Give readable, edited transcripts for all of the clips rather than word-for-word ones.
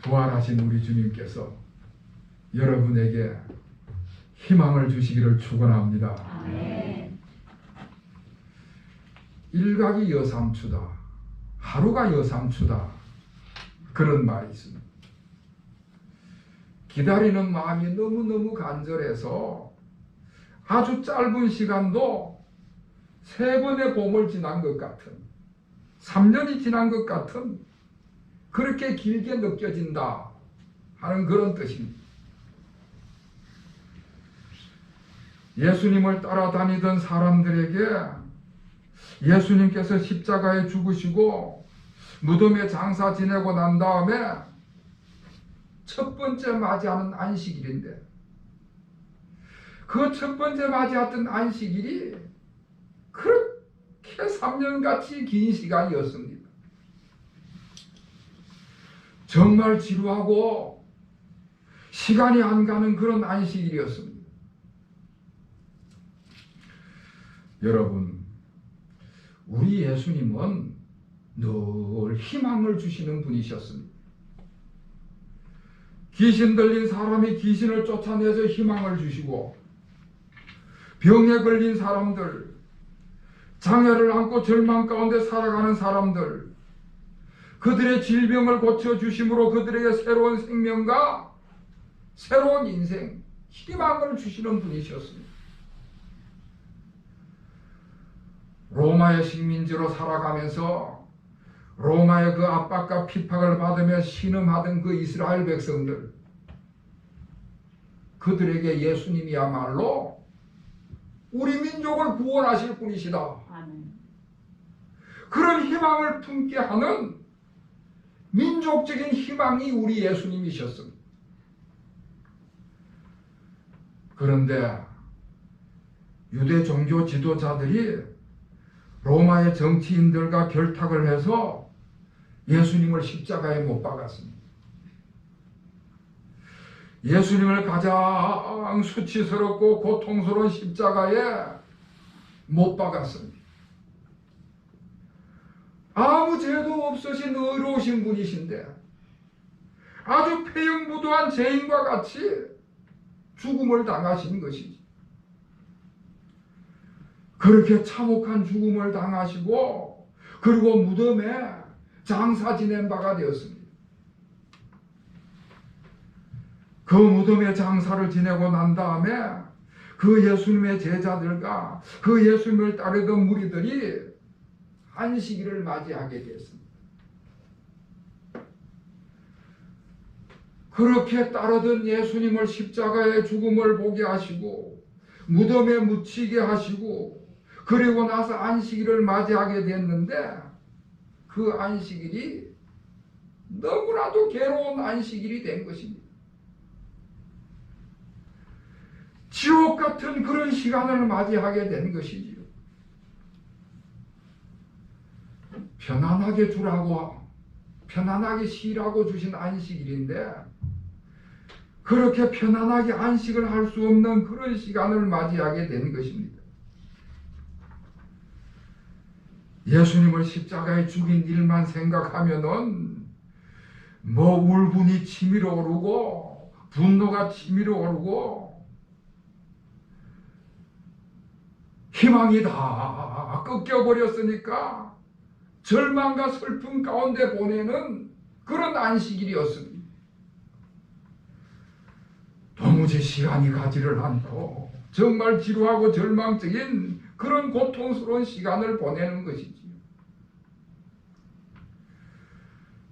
부활하신 우리 주님께서 여러분에게 희망을 주시기를 축원합니다. 아멘. 일각이 여삼추다, 하루가 여삼추다, 그런 말이 있습니다. 기다리는 마음이 너무너무 간절해서 아주 짧은 시간도 3번의 봄을 지난 것 같은, 3년이 지난 것 같은, 그렇게 길게 느껴진다 하는 그런 뜻입니다. 예수님을 따라다니던 사람들에게 예수님께서 십자가에 죽으시고 무덤에 장사 지내고 난 다음에 첫 번째 맞이하는 안식일인데, 그 첫 번째 맞이했던 안식일이 그렇게 3년같이 긴 시간이었습니다. 정말 지루하고 시간이 안 가는 그런 안식일이었습니다. 여러분, 우리 예수님은 늘 희망을 주시는 분이셨습니다. 귀신 들린 사람이 귀신을 쫓아내서 희망을 주시고, 병에 걸린 사람들, 장애를 안고 절망 가운데 살아가는 사람들, 그들의 질병을 고쳐주심으로 그들에게 새로운 생명과 새로운 인생, 희망을 주시는 분이셨습니다. 로마의 식민지로 살아가면서 로마의 그 압박과 핍박을 받으며 신음하던 그 이스라엘 백성들, 그들에게 예수님이야말로 우리 민족을 구원하실 분이시다, 아멘. 그런 희망을 품게 하는 민족적인 희망이 우리 예수님이셨습니다. 그런데 유대 종교 지도자들이 로마의 정치인들과 결탁을 해서 예수님을 십자가에 못 박았습니다. 예수님을 가장 수치스럽고 고통스러운 십자가에 못 박았습니다. 아무 죄도 없으신 의로우신 분이신데 아주 폐역무도한 죄인과 같이 죽음을 당하신 것이지. 그렇게 참혹한 죽음을 당하시고 그리고 무덤에 장사 지낸 바가 되었습니다. 그 무덤에 장사를 지내고 난 다음에 그 예수님의 제자들과 그 예수님을 따르던 무리들이 안식일을 맞이하게 됐습니다. 그렇게 따르던 예수님을 십자가의 죽음을 보게 하시고 무덤에 묻히게 하시고 그리고 나서 안식일을 맞이하게 됐는데, 그 안식일이 너무나도 괴로운 안식일이 된 것입니다. 지옥 같은 그런 시간을 맞이하게 된 것이지요. 편안하게 주라고, 편안하게 쉬라고 주신 안식일인데 그렇게 편안하게 안식을 할 수 없는 그런 시간을 맞이하게 된 것입니다. 예수님을 십자가에 죽인 일만 생각하면은 뭐 울분이 치밀어 오르고 분노가 치밀어 오르고 희망이 다 꺾여버렸으니까 절망과 슬픔 가운데 보내는 그런 안식일이었습니다. 도무지 시간이 가지를 않고 정말 지루하고 절망적인 그런 고통스러운 시간을 보내는 것이지요.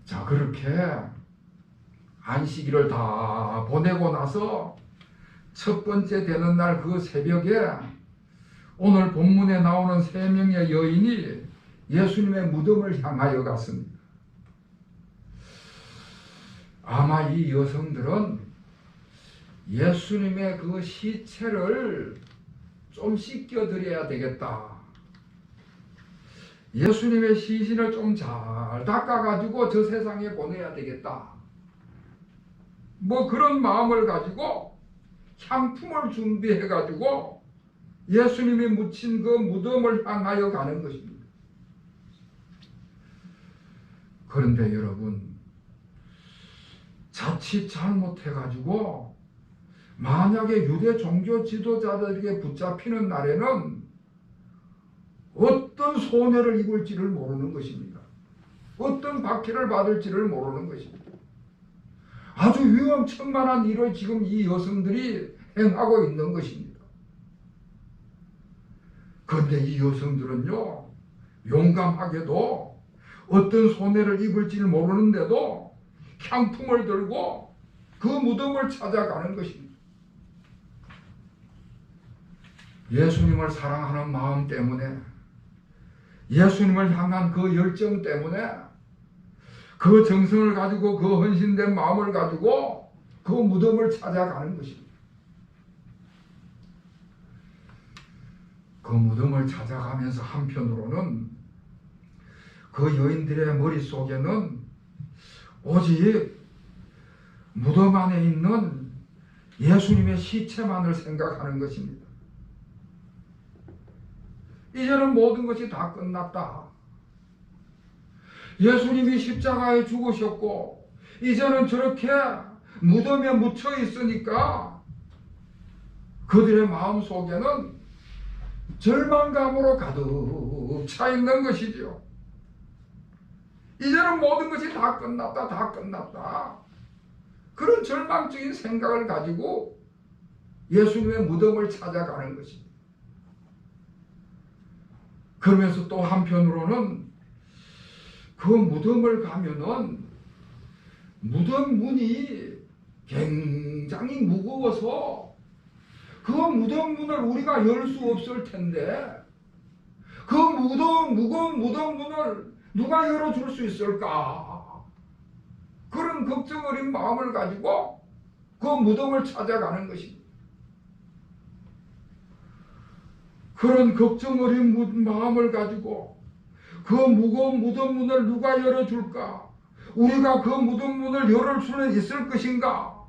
자, 그렇게 안식일을 다 보내고 나서 첫 번째 되는 날 그 새벽에 오늘 본문에 나오는 3명의 여인이 예수님의 무덤을 향하여 갔습니다. 아마 이 여성들은 예수님의 그 시체를 좀 씻겨드려야 되겠다, 예수님의 시신을 좀 잘 닦아가지고 저 세상에 보내야 되겠다, 뭐 그런 마음을 가지고 향품을 준비해가지고 예수님이 묻힌 그 무덤을 향하여 가는 것입니다. 그런데 여러분, 자칫 잘못해가지고 만약에 유대 종교 지도자들에게 붙잡히는 날에는 어떤 손해를 입을지를 모르는 것입니다. 어떤 박해를 받을지를 모르는 것입니다. 아주 위험천만한 일을 지금 이 여성들이 행하고 있는 것입니다. 그런데 이 여성들은요, 용감하게도 어떤 손해를 입을지를 모르는데도 향품을 들고 그 무덤을 찾아가는 것입니다. 예수님을 사랑하는 마음 때문에, 예수님을 향한 그 열정 때문에, 그 정성을 가지고 그 헌신된 마음을 가지고 그 무덤을 찾아가는 것입니다. 그 무덤을 찾아가면서 한편으로는 그 여인들의 머릿속에는 오직 무덤 안에 있는 예수님의 시체만을 생각하는 것입니다. 이제는 모든 것이 다 끝났다. 예수님이 십자가에 죽으셨고 이제는 저렇게 무덤에 묻혀 있으니까 그들의 마음속에는 절망감으로 가득 차 있는 것이죠. 이제는 모든 것이 다 끝났다, 다 끝났다. 그런 절망적인 생각을 가지고 예수님의 무덤을 찾아가는 것입니다. 그러면서 또 한편으로는 그 무덤을 가면은 무덤 문이 굉장히 무거워서 그 무덤 문을 우리가 열 수 없을 텐데 그 무거운 무덤 문을 누가 열어줄 수 있을까? 그런 걱정 어린 마음을 가지고 그 무덤을 찾아가는 것입니다. 그런 걱정 어린 마음을 가지고 그 무거운 무덤 문을 누가 열어줄까? 우리가 그 무덤 문을 열을 수는 있을 것인가?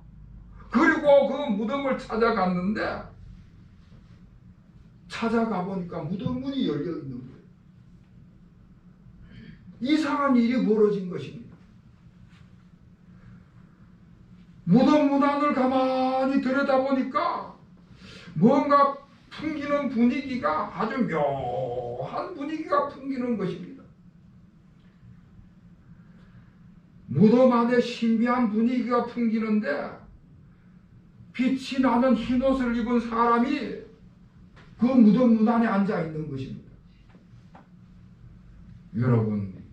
그리고 그 무덤을 찾아갔는데 찾아가 보니까 무덤 문이 열려 있는 거예요. 이상한 일이 벌어진 것입니다. 무덤 문 안을 가만히 들여다보니까 뭔가 풍기는 분위기가 아주 묘한 분위기가 풍기는 것입니다. 무덤 안에 신비한 분위기가 풍기는데 빛이 나는 흰옷을 입은 사람이 그 무덤 문 안에 앉아 있는 것입니다. 여러분,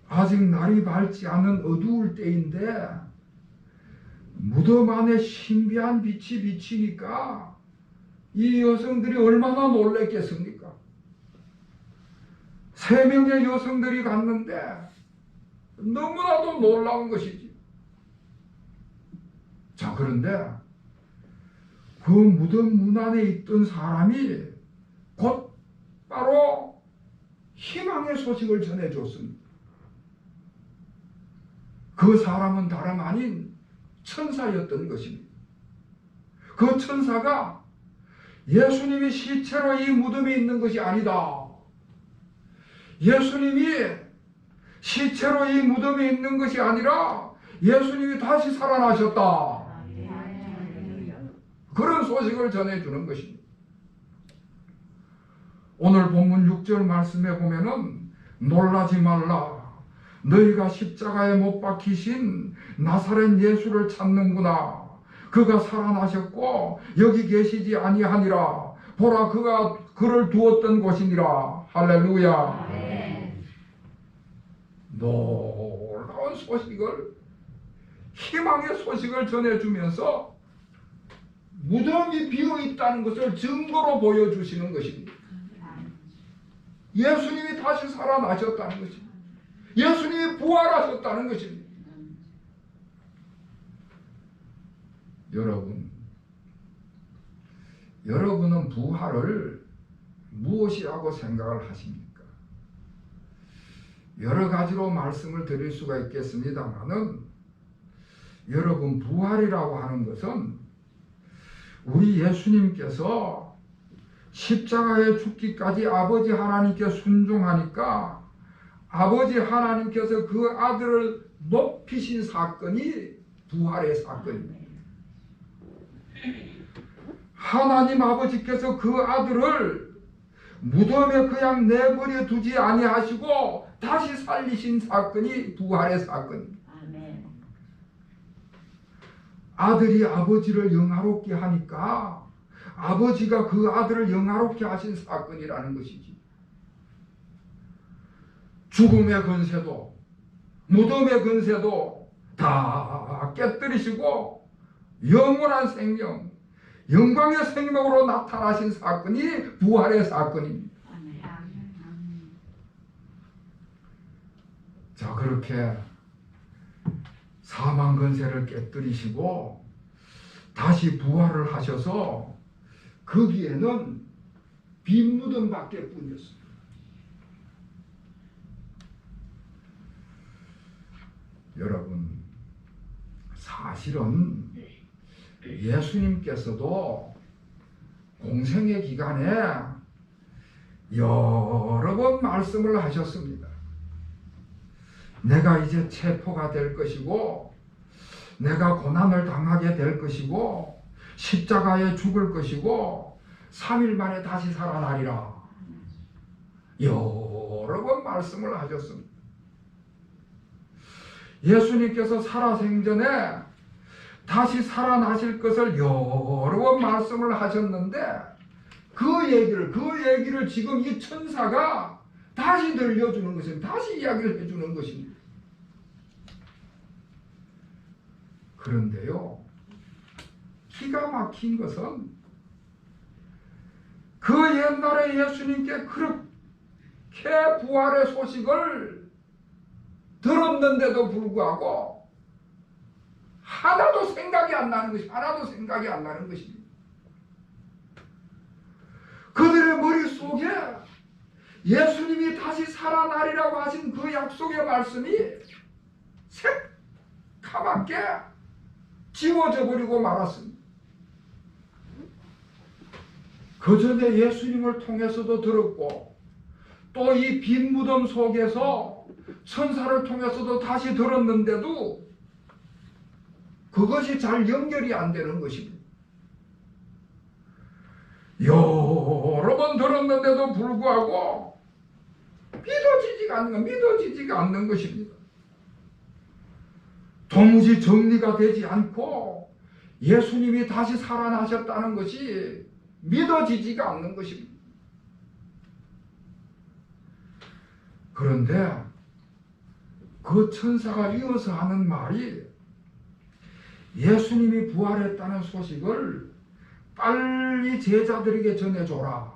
아직 날이 밝지 않은 어두울 때인데 무덤 안에 신비한 빛이 비치니까 이 여성들이 얼마나 놀랬겠습니까? 3명의 여성들이 갔는데 너무나도 놀라운 것이지. 자, 그런데 그 무덤 문 안에 있던 사람이 곧바로 희망의 소식을 전해줬습니다. 그 사람은 다름 아닌 천사였던 것입니다. 그 천사가 예수님이 시체로 이 무덤에 있는 것이 아니다. 예수님이 시체로 이 무덤에 있는 것이 아니라 예수님이 다시 살아나셨다. 그런 소식을 전해주는 것입니다. 오늘 본문 6절 말씀에 보면은 놀라지 말라. 너희가 십자가에 못 박히신 나사렛 예수를 찾는구나. 그가 살아나셨고 여기 계시지 아니하니라. 보라, 그가 그를 두었던 곳이니라. 할렐루야. 네. 놀라운 소식을, 희망의 소식을 전해주면서 무덤이 비어있다는 것을 증거로 보여주시는 것입니다. 예수님이 다시 살아나셨다는 것입니다. 예수님이 부활하셨다는 것입니다. 여러분은 부활을 무엇이라고 생각을 하십니까? 여러 가지로 말씀을 드릴 수가 있겠습니다만은 여러분, 부활이라고 하는 것은 우리 예수님께서 십자가에 죽기까지 아버지 하나님께 순종하니까 아버지 하나님께서 그 아들을 높이신 사건이 부활의 사건입니다. 하나님 아버지께서 그 아들을 무덤에 그냥 내버려 두지 아니하시고 다시 살리신 사건이 부활의 사건입니다. 아들이 아버지를 영화롭게 하니까 아버지가 그 아들을 영화롭게 하신 사건이라는 것이지. 죽음의 권세도 무덤의 권세도 다 깨뜨리시고 영원한 생명, 영광의 생명으로 나타나신 사건이 부활의 사건입니다. 자, 그렇게 사망 권세를 깨뜨리시고 다시 부활을 하셔서 거기에는 빈 무덤밖에 뿐이었습니다. 여러분, 사실은 예수님께서도 공생의 기간에 여러 번 말씀을 하셨습니다. 내가 이제 체포가 될 것이고 내가 고난을 당하게 될 것이고 십자가에 죽을 것이고 3일 만에 다시 살아나리라. 여러 번 말씀을 하셨습니다. 예수님께서 살아생전에 다시 살아나실 것을 여러 번 말씀을 하셨는데 그 얘기를 지금 이 천사가 다시 들려주는 것입니다. 다시 이야기를 해주는 것입니다. 그런데요, 기가 막힌 것은 그 옛날에 예수님께 그렇게 부활의 소식을 들었는데도 불구하고 하나도 생각이 안 나는 것입니다. 그들의 머릿속에 예수님이 다시 살아나리라고 하신 그 약속의 말씀이 새카맣게 지워져 버리고 말았습니다. 그 전에 예수님을 통해서도 들었고 또 이 빈 무덤 속에서 천사를 통해서도 다시 들었는데도 그것이 잘 연결이 안 되는 것입니다. 여러 번 들었는데도 불구하고 믿어지지가 않는 것입니다. 도무지 정리가 되지 않고 예수님이 다시 살아나셨다는 것이 믿어지지가 않는 것입니다. 그런데 그 천사가 이어서 하는 말이 예수님이 부활했다는 소식을 빨리 제자들에게 전해줘라.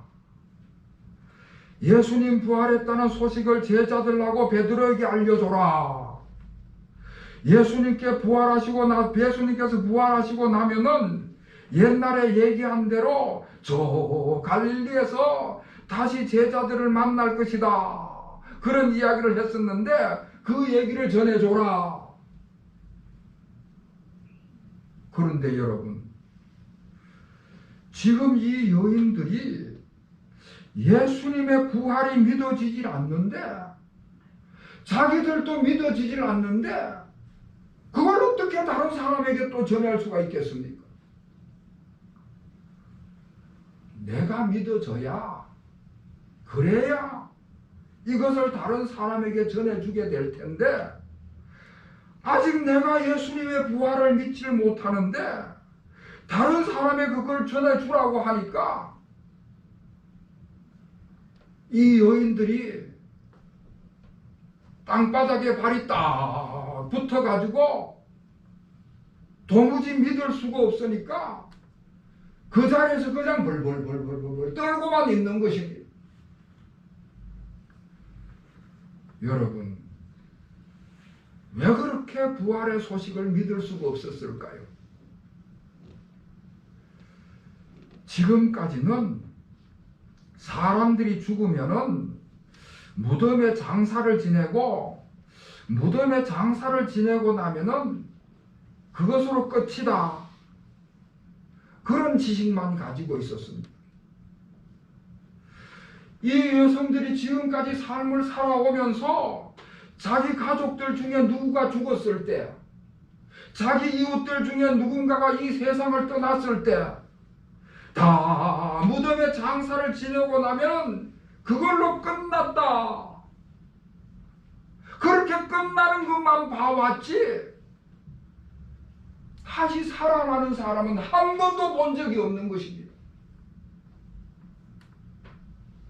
예수님 부활했다는 소식을 제자들하고 베드로에게 알려줘라. 예수님께서 부활하시고 나면은 옛날에 얘기한 대로 저 갈릴리에서 다시 제자들을 만날 것이다. 그런 이야기를 했었는데 그 얘기를 전해줘라. 그런데 여러분, 지금 이 여인들이 예수님의 부활이 믿어지질 않는데, 자기들도 믿어지질 않는데 그걸 어떻게 다른 사람에게 또 전할 수가 있겠습니까? 내가 믿어져야, 그래야 이것을 다른 사람에게 전해주게 될 텐데 아직 내가 예수님의 부활을 믿지를 못하는데 다른 사람에게 그걸 전해주라고 하니까 이 여인들이 땅바닥에 발이 딱 붙어가지고 도무지 믿을 수가 없으니까 그 자리에서 그냥 벌벌 떨고만 있는 것입니다. 여러분, 왜 그렇게 부활의 소식을 믿을 수가 없었을까요? 지금까지는 사람들이 죽으면은 무덤에 장사를 지내고 나면은 그것으로 끝이다. 그런 지식만 가지고 있었습니다. 이 여성들이 지금까지 삶을 살아오면서 자기 가족들 중에 누구가 죽었을 때, 자기 이웃들 중에 누군가가 이 세상을 떠났을 때, 다 무덤에 장사를 지내고 나면 그걸로 끝났다. 그렇게 끝나는 것만 봐왔지 다시 살아나는 사람은 한 번도 본 적이 없는 것입니다.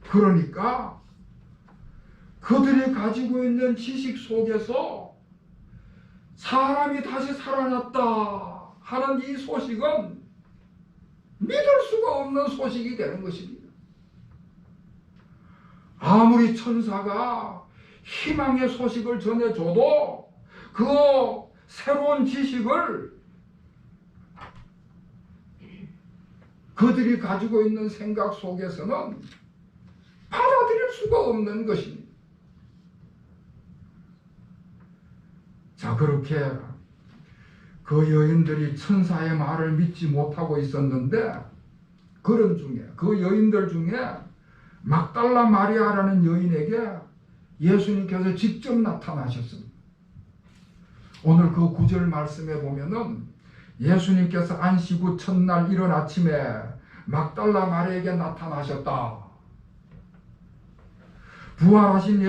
그러니까 그들이 가지고 있는 지식 속에서 사람이 다시 살아났다 하는 이 소식은 믿을 수가 없는 소식이 되는 것입니다. 아무리 천사가 희망의 소식을 전해줘도 그 새로운 지식을 그들이 가지고 있는 생각 속에서는 받아들일 수가 없는 것입니다. 자, 그렇게 그 여인들이 천사의 말을 믿지 못하고 있었는데, 그런 중에 그 여인들 중에 막달라 마리아라는 여인에게 예수님께서 직접 나타나셨습니다. 오늘 그 9절 말씀에 보면은 예수님께서 안식 후 첫날 이른 아침에 막달라 마리아에게 나타나셨다. 부활하신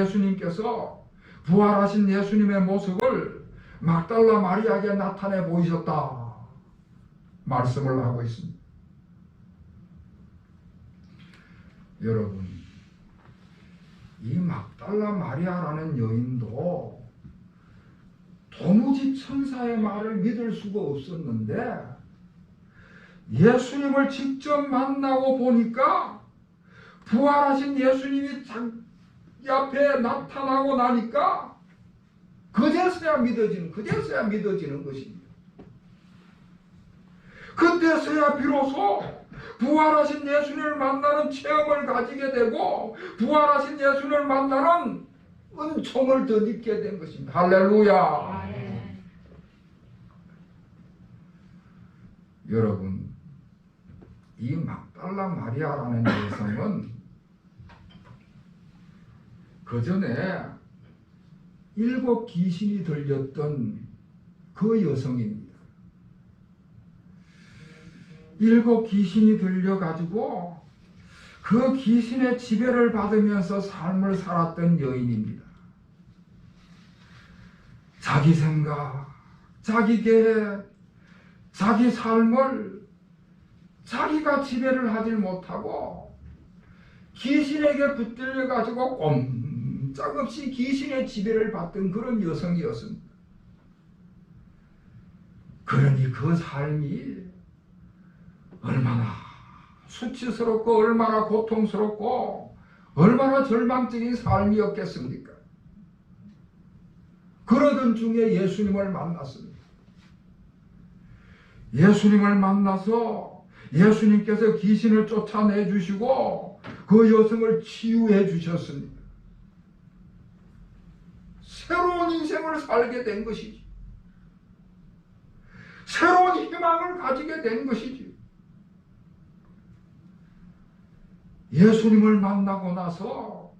예수님의 모습을 막달라 마리아에게 나타내 보이셨다 말씀을 하고 있습니다. 여러분, 이 막달라 마리아라는 여인도 도무지 천사의 말을 믿을 수가 없었는데, 예수님을 직접 만나고 보니까 부활하신 예수님이 자기 앞에 나타나고 나니까 그제서야 믿어지는 것입니다. 그때서야 비로소 부활하신 예수님을 만나는 체험을 가지게 되고 부활하신 예수님을 만나는 은총을 덧입게 된 것입니다. 할렐루야. 여러분, 이 막달라 마리아라는 여성은 그 전에 7 귀신이 들렸던 그 여성입니다. 7 귀신이 들려가지고 그 귀신의 지배를 받으면서 삶을 살았던 여인입니다. 자기 생각, 자기 계획, 자기 삶을 자기가 지배를 하지 못하고 귀신에게 붙들려가지고 꼼짝없이 귀신의 지배를 받던 그런 여성이었습니다. 그러니 그 삶이 얼마나 수치스럽고 얼마나 고통스럽고 얼마나 절망적인 삶이었겠습니까? 그러던 중에 예수님을 만났습니다. 예수님을 만나서 예수님께서 귀신을 쫓아내 주시고 그 여성을 치유해 주셨습니다. 새로운 인생을 살게 된 것이지. 새로운 희망을 가지게 된 것이지. 예수님을 만나고 나서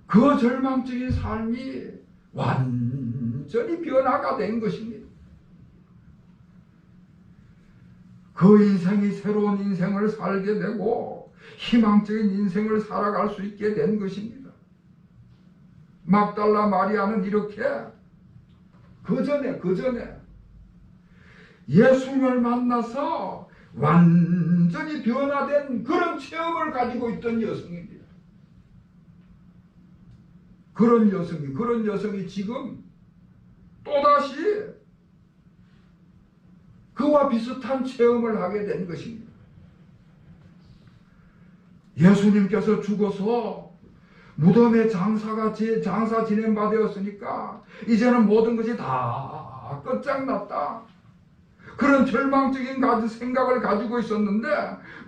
그 절망적인 삶이 완전히 변화가 된 것입니다. 그 인생이 새로운 인생을 살게 되고 희망적인 인생을 살아갈 수 있게 된 것입니다. 막달라 마리아는 이렇게 그 전에 예수님을 만나서 완전히 변화된 그런 체험을 가지고 있던 여성입니다. 그런 여성이 지금 또다시 그와 비슷한 체험을 하게 된 것입니다. 예수님께서 죽어서 무덤에 장사 지낸 바 되었으니까 이제는 모든 것이 다 끝장났다. 그런 절망적인 생각을 가지고 있었는데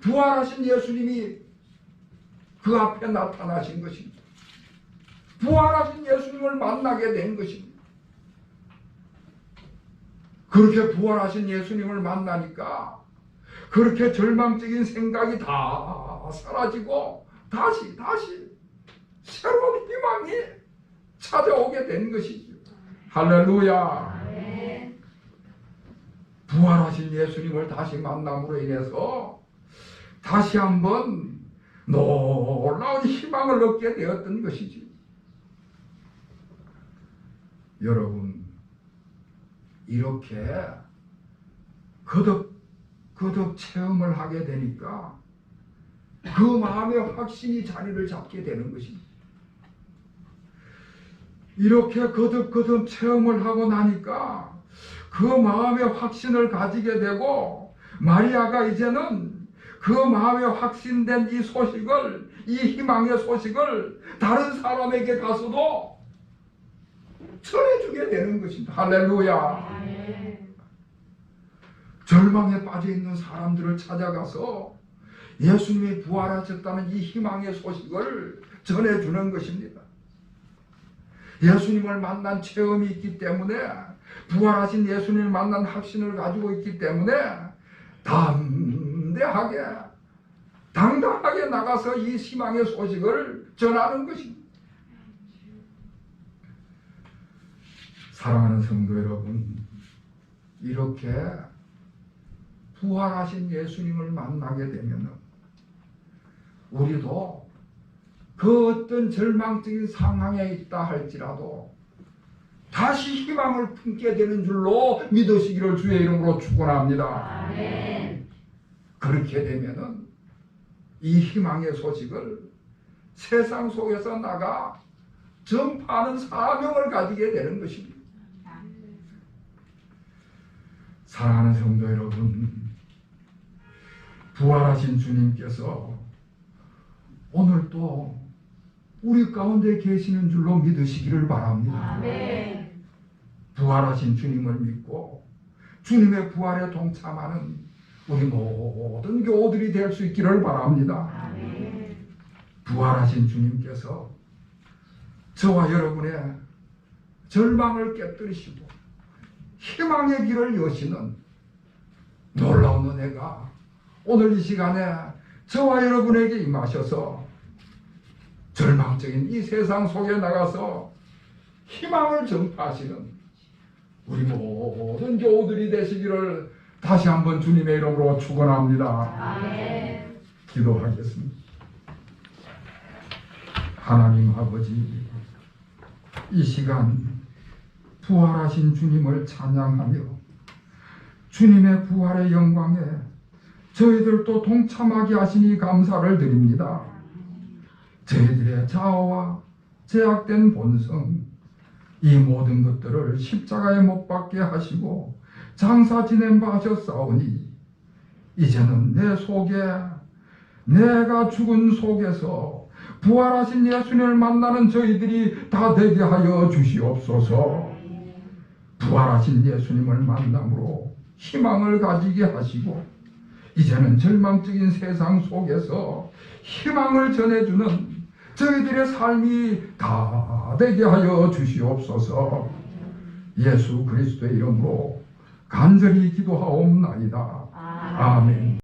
부활하신 예수님이 그 앞에 나타나신 것입니다. 부활하신 예수님을 만나게 된 것입니다. 그렇게 부활하신 예수님을 만나니까 그렇게 절망적인 생각이 다 사라지고 다시 새로운 희망이 찾아오게 된 것이죠. 할렐루야. 부활하신 예수님을 다시 만남으로 인해서 다시 한번 놀라운 희망을 얻게 되었던 것이지. 여러분, 이렇게 거듭 체험을 하게 되니까 그 마음의 확신이 자리를 잡게 되는 것입니다. 이렇게 거듭 체험을 하고 나니까 그 마음의 확신을 가지게 되고, 마리아가 이제는 그 마음에 확신된 이 소식을, 이 희망의 소식을 다른 사람에게 가서도 전해주게 되는 것입니다. 할렐루야. 절망에 빠져있는 사람들을 찾아가서 예수님이 부활하셨다는 이 희망의 소식을 전해주는 것입니다. 예수님을 만난 체험이 있기 때문에, 부활하신 예수님을 만난 확신을 가지고 있기 때문에 당당하게 나가서 이 희망의 소식을 전하는 것입니다. 사랑하는 성도 여러분, 이렇게 부활하신 예수님을 만나게 되면 우리도 그 어떤 절망적인 상황에 있다 할지라도 다시 희망을 품게 되는 줄로 믿으시기를 주의 이름으로 축원합니다. 아멘. 그렇게 되면은 이 희망의 소식을 세상 속에서 나가 전파하는 사명을 가지게 되는 것입니다. 사랑하는 성도 여러분, 부활하신 주님께서 오늘도 우리 가운데 계시는 줄로 믿으시기를 바랍니다. 아멘. 부활하신 주님을 믿고 주님의 부활에 동참하는 우리 모든 교우들이 될 수 있기를 바랍니다. 아멘. 부활하신 주님께서 저와 여러분의 절망을 깨뜨리시고 희망의 길을 여시는 놀라운 은혜가 오늘 이 시간에 저와 여러분에게 임하셔서 절망적인 이 세상 속에 나가서 희망을 전파하시는 우리 모든 교우들이 되시기를 다시 한번 주님의 이름으로 축원합니다. 아멘. 기도하겠습니다. 하나님 아버지, 이 시간 부활하신 주님을 찬양하며 주님의 부활의 영광에 저희들도 동참하게 하시니 감사를 드립니다. 저희들의 자아와 제약된 본성, 이 모든 것들을 십자가에 못 박게 하시고 장사 지낸 바 하셨사오니 이제는 내 속에, 내가 죽은 속에서 부활하신 예수님을 만나는 저희들이 다 되게 하여 주시옵소서. 부활하신 예수님을 만남으로 희망을 가지게 하시고 이제는 절망적인 세상 속에서 희망을 전해주는 저희들의 삶이 다 되게 하여 주시옵소서. 예수 그리스도의 이름으로 간절히 기도하옵나이다. 아멘.